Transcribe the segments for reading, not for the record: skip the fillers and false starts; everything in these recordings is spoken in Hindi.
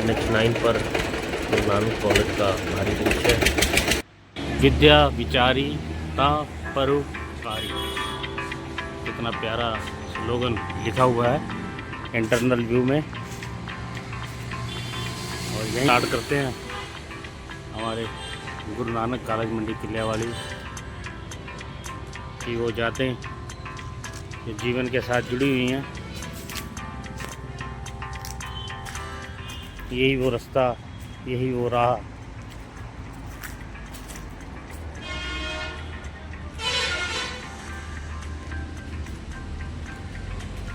NH9 पर गुरु नानक कॉलेज का भारी दृश्य। विद्या विचारी ता परोपकारी, कितना प्यारा स्लोगन लिखा हुआ है इंटरनल व्यू में। और यहीं स्टार्ट करते हैं हमारे गुरु नानक कॉलेज मंडी किल्यावाली की वो जाते जो जीवन के साथ जुड़ी हुई हैं। यही वो रास्ता, यही वो राह।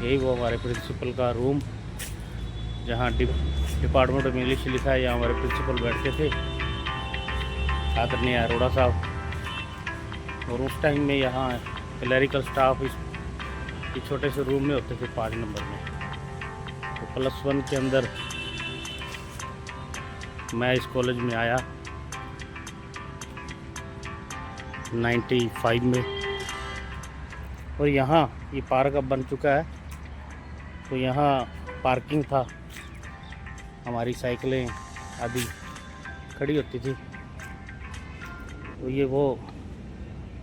यही वो हमारे प्रिंसिपल का रूम, जहाँ डिपार्टमेंट ऑफ इंग्लिश लिखा है। यहाँ हमारे प्रिंसिपल बैठते थे, आदरणीय अरोड़ा साहब। और उस टाइम में यहाँ क्लरिकल स्टाफ इस छोटे से रूम में होते थे 5 नंबर में। तो +1 के अंदर मैं इस कॉलेज में आया 95 में। और यहाँ ये पार्क अब बन चुका है, तो यहाँ पार्किंग था, हमारी साइकिलें आदि खड़ी होती थी। तो ये वो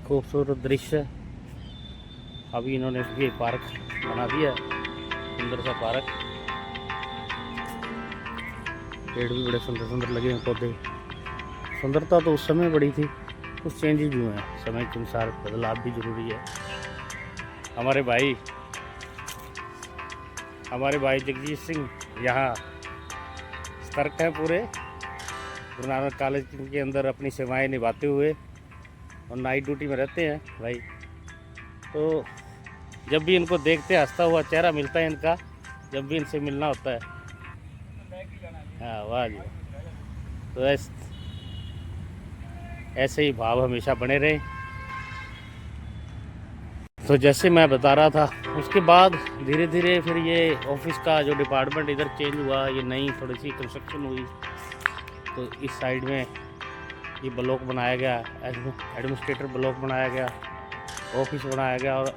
खूबसूरत दृश्य है। अभी इन्होंने ये पार्क बना दिया है, सुंदर सा पार्क। पेड़ भी बड़े सुंदर सुंदर लगे हैं, पौधे। सुंदरता तो उस समय बड़ी थी, कुछ चेंजेस भी हुए हैं, समय के अनुसार बदलाव भी जरूरी है। हमारे भाई जगजीत सिंह यहाँ सतर्क हैं पूरे गुरु नानक कॉलेज के अंदर अपनी सेवाएं निभाते हुए, और नाइट ड्यूटी में रहते हैं भाई। तो जब भी इनको देखते हंसता हुआ चेहरा मिलता है इनका, जब भी इनसे मिलना होता है। हाँ वाह जी। तो ऐसे ही भाव हमेशा बने रहे। तो जैसे मैं बता रहा था, उसके बाद धीरे धीरे फिर ये ऑफिस का जो डिपार्टमेंट इधर चेंज हुआ, ये नई थोड़ी सी कंस्ट्रक्शन हुई। तो इस साइड में ये ब्लॉक बनाया गया, एडमिनिस्ट्रेटर ब्लॉक बनाया गया, ऑफिस बनाया गया, और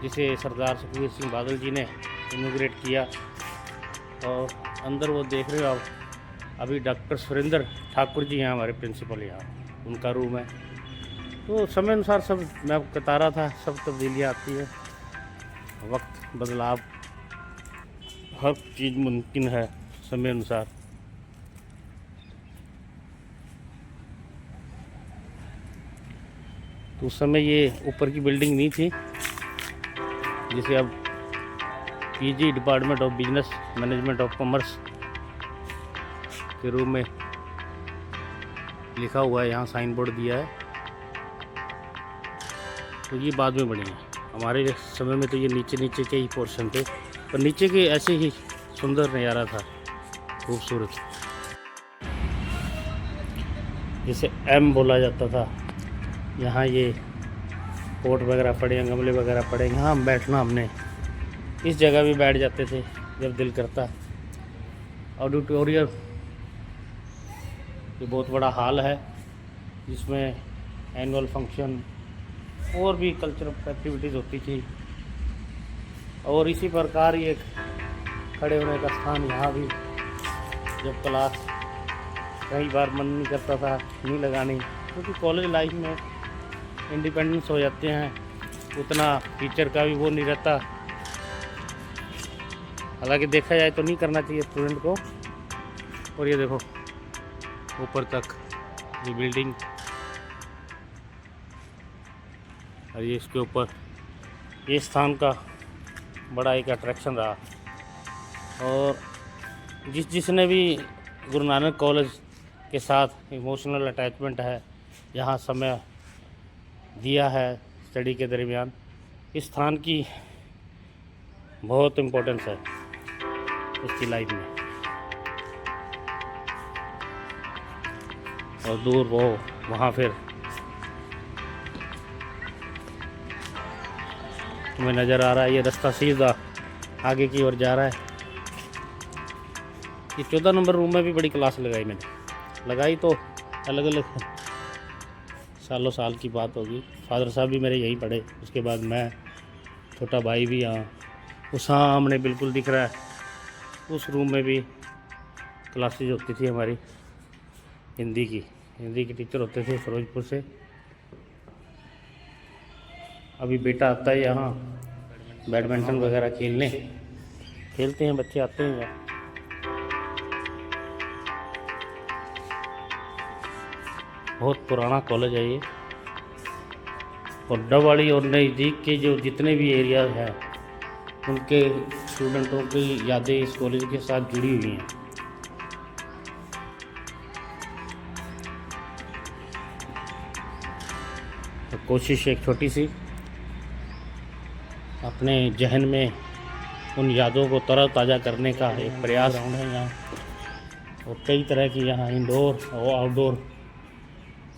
जिसे सरदार सुखबीर सिंह बादल जी ने इनोग्रेट किया। और अंदर वो देख रहे हो आप, अभी डॉक्टर सुरेंद्र ठाकुर जी हैं हमारे प्रिंसिपल, यहाँ उनका रूम है। तो समय अनुसार सब, मैं बता रहा था, सब तब्दीलियाँ आती है, वक्त बदलाव, हर चीज़ मुमकिन है समय अनुसार। तो उस समय ये ऊपर की बिल्डिंग नहीं थी, जिसे अब PG department of business management of commerce के रूप में लिखा हुआ है, यहाँ साइन बोर्ड दिया है। तो ये बाद में बने हैं, हमारे समय में तो ये नीचे के ही पोर्शन थे, पर नीचे के ऐसे ही सुंदर नज़ारा था, खूबसूरत, जिसे M बोला जाता था। यहाँ ये पोट वगैरह पड़े हैं, गमले वगैरह पड़े हैं, यहाँ बैठना, हमने इस जगह भी बैठ जाते थे जब दिल करता। ऑडिटोरियम, ये बहुत बड़ा हाल है, जिसमें एनुअल फंक्शन और भी कल्चरल एक्टिविटीज़ होती थी। और इसी प्रकार ये खड़े होने का स्थान यहाँ भी, जब क्लास कई बार मन नहीं करता था नहीं लगानी, क्योंकि कॉलेज लाइफ में इंडिपेंडेंस हो जाते हैं, उतना टीचर का भी वो नहीं रहता। हालांकि देखा जाए तो नहीं करना चाहिए स्टूडेंट को। और ये देखो ऊपर तक ये बिल्डिंग, और ये इसके ऊपर ये स्थान का बड़ा एक अट्रैक्शन रहा। और जिसने भी गुरु नानक कॉलेज के साथ इमोशनल अटैचमेंट है, यहाँ समय दिया है स्टडी के दरमियान, इस स्थान की बहुत इम्पोर्टेंस है उसकी लाइफ में। और दूर वो वहाँ फिर तुम्हें नज़र आ रहा है, ये रास्ता सीधा आगे की ओर जा रहा है। ये 14 नंबर रूम में भी बड़ी क्लास लगाई मैंने, लगाई तो अलग अलग सालों साल की बात होगी। फादर साहब भी मेरे यहीं पढ़े, उसके बाद मैं, छोटा भाई भी यहाँ, वो सामने बिल्कुल दिख रहा है उस रूम में भी क्लासेज होती थी हमारी हिंदी के टीचर होते थे फिरोजपुर से। अभी बेटा आता है यहाँ बैडमिंटन वगैरह खेलते हैं बच्चे आते हैं यहाँ। बहुत पुराना कॉलेज है ये, और डबवाड़ी और नज़दीक के जो जितने भी एरिया हैं उनके स्टूडेंटों की यादें इस कॉलेज के साथ जुड़ी हुई हैं। तो कोशिश एक छोटी सी अपने जहन में उन यादों को तरोताज़ा करने का एक प्रयास है यहाँ। और कई तरह की यहाँ इंडोर और आउटडोर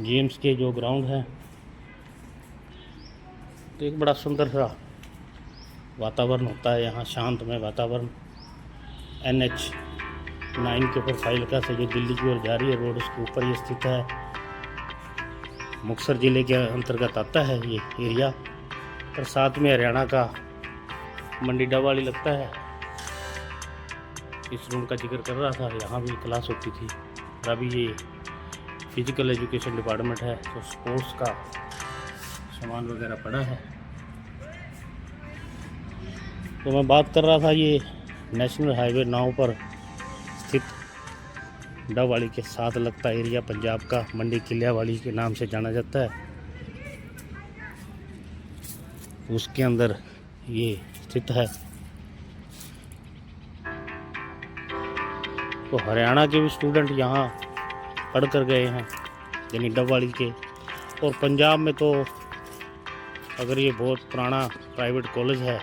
गेम्स के जो ग्राउंड हैं, तो एक बड़ा सुंदर सा वातावरण होता है यहाँ, शांतमय वातावरण। NH9 के ऊपर फाइलका से जो दिल्ली की ओर जा रही है रोड, उसके ऊपर ये स्थित है। मुक्तसर ज़िले के अंतर्गत आता है ये एरिया, और साथ में हरियाणा का मंडी डबवाड़ी लगता है। इस रूम का जिक्र कर रहा था, यहाँ भी क्लास होती थी। और अभी ये फिज़िकल एजुकेशन डिपार्टमेंट है, तो स्पोर्ट्स का सामान वगैरह पड़ा है। तो मैं बात कर रहा था, ये नेशनल हाईवे 9 पर स्थित डबवाड़ी के साथ लगता एरिया पंजाब का मंडी किलियावाड़ी के नाम से जाना जाता है। उसके अंदर ये स्थित है। तो हरियाणा के भी स्टूडेंट यहाँ पढ़ कर गए हैं, यानी डबवाड़ी के। और पंजाब में तो अगर ये बहुत पुराना प्राइवेट कॉलेज है,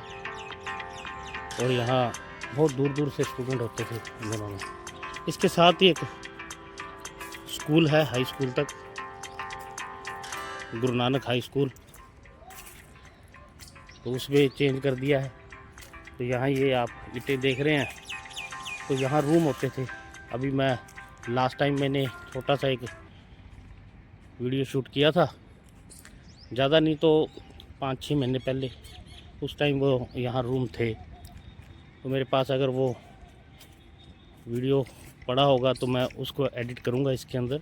और यहाँ बहुत दूर दूर से स्टूडेंट होते थे इन दिनों में। इसके साथ ही एक स्कूल है हाई स्कूल तक, गुरु नानक हाई स्कूल, तो उसमें चेंज कर दिया है। तो यहाँ ये आप ईंटें देख रहे हैं, तो यहाँ रूम होते थे। अभी मैं लास्ट टाइम मैंने छोटा सा एक वीडियो शूट किया था, ज़्यादा नहीं तो 5-6 महीने पहले। उस टाइम वो यहाँ रूम थे, तो मेरे पास अगर वो वीडियो पड़ा होगा तो मैं उसको एडिट करूँगा इसके अंदर।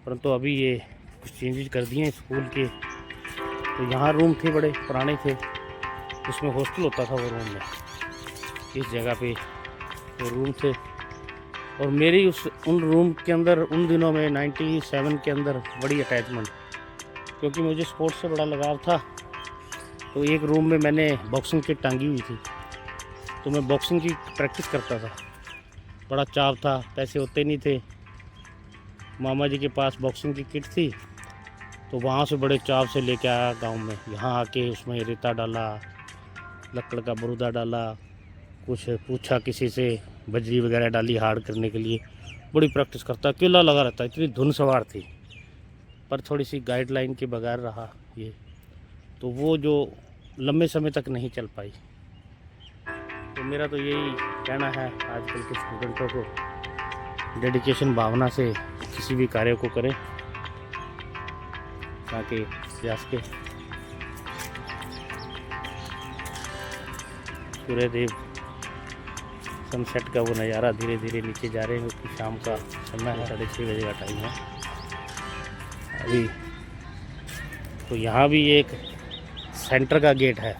परंतु अभी ये कुछ चेंजेस कर दिए हैं स्कूल के। तो यहाँ रूम थे, बड़े पुराने थे, उसमें हॉस्टल होता था वो रूम में। इस जगह पे वो रूम थे, और मेरी उन रूम के अंदर उन दिनों में 97 के अंदर बड़ी अटैचमेंट, क्योंकि मुझे स्पोर्ट्स से बड़ा लगाव था। तो एक रूम में मैंने बॉक्सिंग किट टांगी हुई थी, तो मैं बॉक्सिंग की प्रैक्टिस करता था। बड़ा चाव था, पैसे होते नहीं थे। मामा जी के पास बॉक्सिंग की किट थी, तो वहाँ से बड़े चाव से लेके आया गांव में। यहाँ आके उसमें रेता डाला, लकड़ का बरूदा डाला, कुछ पूछा किसी से, बजरी वगैरह डाली हार्ड करने के लिए। बड़ी प्रैक्टिस करता, किला लगा रहता, इतनी धुन सवार थी। पर थोड़ी सी गाइडलाइन के बगैर रहा ये, तो वो जो लंबे समय तक नहीं चल पाई। तो मेरा तो यही कहना है आजकल के स्टूडेंटों को, डेडिकेशन भावना से किसी भी कार्य को करें, ताकि प्रयास के सूर्यदेव सनसेट का वो नज़ारा धीरे धीरे नीचे जा रहे हैं, क्योंकि शाम का समय है, 6:30 बजे का टाइम है अभी। तो यहाँ भी एक सेंटर का गेट है,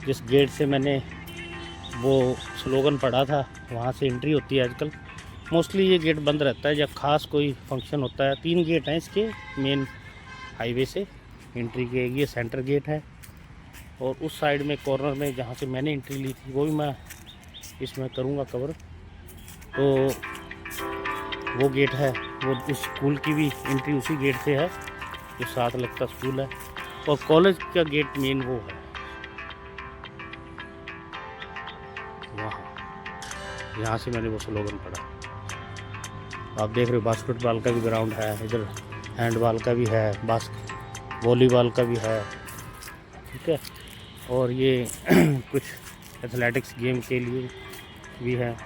जिस गेट से मैंने वो स्लोगन पढ़ा था, वहाँ से एंट्री होती है। आजकल मोस्टली ये गेट बंद रहता है जब खास कोई फंक्शन होता है। 3 गेट हैं इसके, मेन हाईवे से एंट्री के। ये सेंटर गेट है, और उस साइड में कॉर्नर में जहाँ से मैंने एंट्री ली थी, वो भी मैं इसमें करूँगा कवर। तो वो गेट है, वो उस स्कूल की भी एंट्री उसी गेट से है, जो साथ लगता स्कूल है। और कॉलेज का गेट मेन वो है वहाँ, यहाँ से मैंने वो स्लोगन पढ़ा। आप देख रहे हो बास्केटबॉल का भी ग्राउंड है इधर, हैंडबॉल का भी है, वॉलीबॉल का भी है, ठीक है। और ये कुछ एथलेटिक्स गेम के लिए भी है।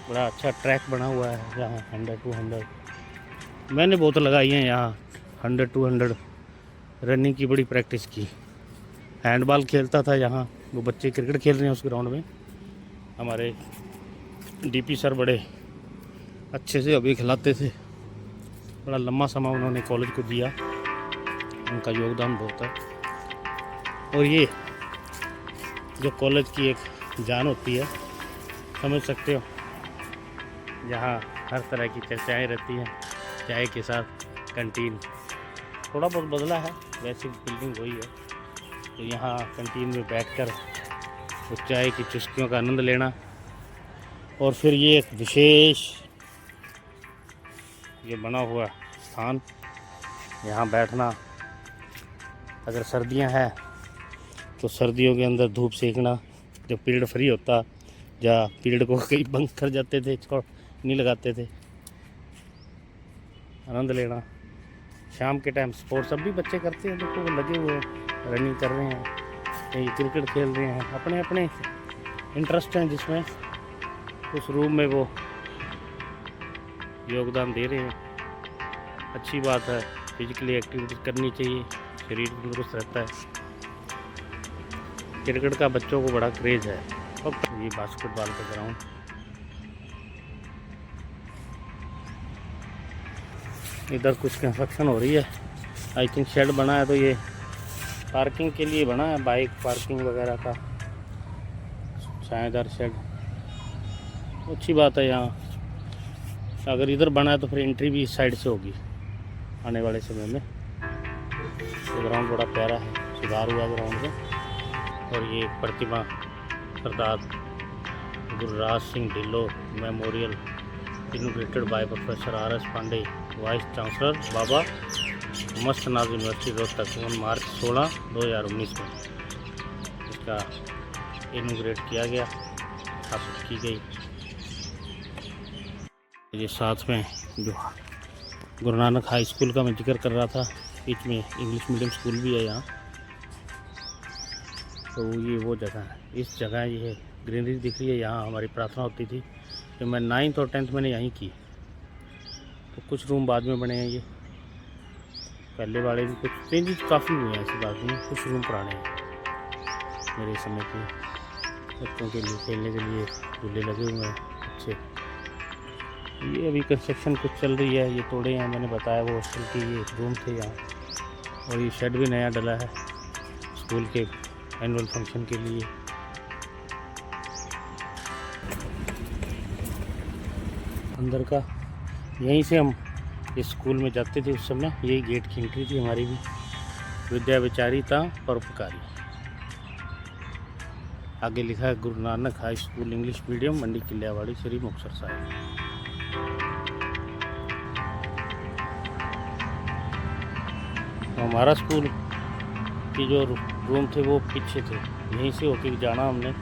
बड़ा अच्छा ट्रैक बना हुआ है यहाँ 100-200। मैंने बहुत लगाई हैं यहाँ 100-200 रनिंग की बड़ी प्रैक्टिस की। हैंडबॉल खेलता था यहाँ, वो बच्चे क्रिकेट खेल रहे हैं उस ग्राउंड में। हमारे डीपी सर बड़े अच्छे से अभी खिलाते थे, बड़ा लंबा समय उन्होंने कॉलेज को दिया, उनका योगदान बहुत है। और ये जो कॉलेज की एक जान होती है, समझ सकते हो, यहाँ हर तरह की चर्चाएँ रहती हैं, चाय के साथ कैंटीन थोड़ा बहुत बदला है, वैसे बिल्डिंग वही है। तो यहाँ कैंटीन में बैठकर उस चाय की चुस्कियों का आनंद लेना, और फिर ये एक विशेष ये बना हुआ स्थान, यहाँ बैठना। अगर सर्दियाँ हैं तो सर्दियों के अंदर धूप सेकना, जब पीरियड फ्री होता या पीरियड को कहीं बंक कर जाते थे, छोड़ नहीं लगाते थे, आनंद लेना। शाम के टाइम स्पोर्ट्स अब भी बच्चे करते हैं, देखो वो लगे हुए हैं, रनिंग कर रहे हैं, कहीं क्रिकेट खेल रहे हैं, अपने अपने इंटरेस्ट हैं जिसमें उस रूम में वो योगदान दे रहे हैं। अच्छी बात है, फिजिकली एक्टिविटी करनी चाहिए, शरीर तंदुरुस्त रहता है। क्रिकेट का बच्चों को बड़ा क्रेज़ है। अब ये बास्केटबॉल का ग्राउंड, इधर कुछ कंस्ट्रक्शन हो रही है, आई थिंक शेड बना है, तो ये पार्किंग के लिए बना है, बाइक पार्किंग वगैरह का छायादार शेड। अच्छी बात है। यहाँ अगर इधर बना है तो फिर एंट्री भी इस साइड से होगी आने वाले समय में। ये ग्राउंड बड़ा प्यारा है, सुधार हुआ ग्राउंड में। और ये एक प्रतिमा Sardar Gururaj Singh Dhillon memorial inaugurated by professor R.S. Pandey, vice chancellor, Baba Mastnath university Rohtak, March 16, 2019 में इसका इनोग्रेट किया गया, स्थापित की गई। ये साथ में जो गुरु नानक हाई स्कूल का मैं जिक्र कर रहा था, बीच में इंग्लिश मीडियम स्कूल भी है यहाँ। तो ये वो जगह है, इस जगह ये ग्रीनरी दिख रही है, यहाँ हमारी प्रार्थना होती थी। तो मैं 9th और 10th मैंने यहीं की। तो कुछ रूम बाद में बने हैं, ये पहले वाले भी कुछ चेंजेस काफ़ी हुए हैं, ऐसी बात नहीं, कुछ रूम पुराने हैं मेरे समय के। बच्चों के लिए खेलने के लिए झूले लगे हुए हैं अच्छे। ये अभी कंस्ट्रक्शन कुछ चल रही है, ये तोड़े हैं, मैंने बताया वो हॉस्टल के ये रूम थे यहाँ। और ये शेड भी नया डला है स्कूल के एनुअल फंक्शन के लिए। अंदर का यहीं से हम इस स्कूल में जाते थे उस समय, यही गेट की एंट्री थी हमारी भी। विद्या विचारिता परोपकारी, आगे लिखा है Guru Nanak high school English medium, Mandi Kilyawadi, Shri Muktsar Sahib. तो हमारा स्कूल की जो रूम थे वो पीछे थे, यहीं से होके जाना हमने।